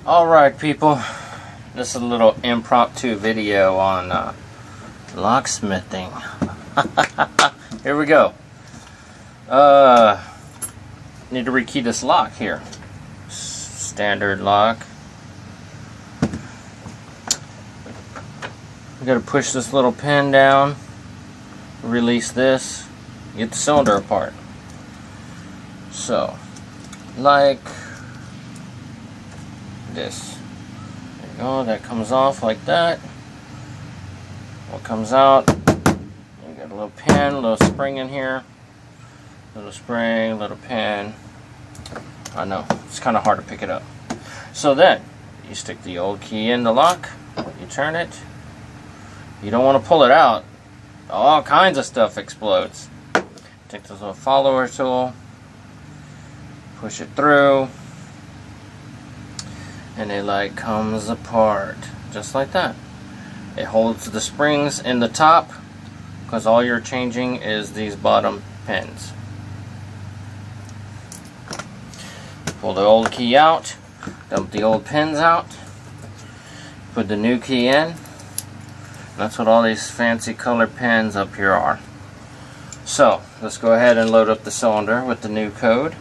Alright people, this is a little impromptu video on locksmithing. Here we go. Need to rekey this lock here. Standard lock. We gotta push this little pin down, release this, get the cylinder apart. So, like this. There you go, that comes off like that. What comes out, you got a little pin, a little spring in here. Little spring, little pin. I know, it's kind of hard to pick it up. So then, you stick the old key in the lock, you turn it. You don't want to pull it out. All kinds of stuff explodes. Take this little follower tool, push it through, and it like comes apart just like that. It holds the springs in the top because all you're changing is these bottom pins. Pull the old key out, dump the old pins out, put the new key in. That's what all these fancy color pins up here are. So let's go ahead and load up the cylinder with the new code.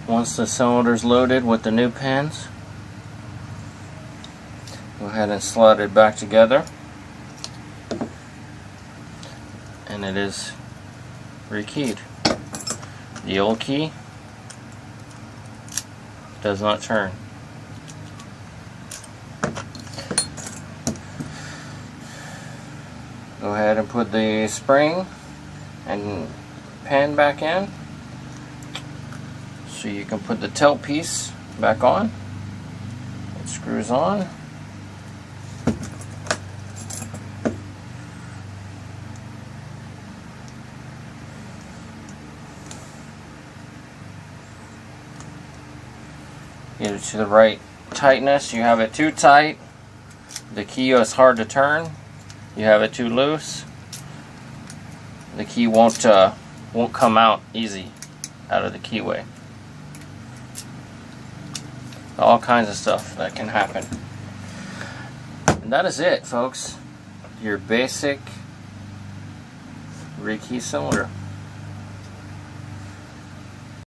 Once the cylinder is loaded with the new pins, go ahead and slide it back together, and it is rekeyed. The old key does not turn. Go ahead and put the spring and pin back in so you can put the tail piece back on. It screws on. Get it to the right tightness. You have it too tight, the key is hard to turn. You have it too loose, the key won't come out easy out of the keyway. All kinds of stuff that can happen. And that is it, folks. Your basic rekey cylinder.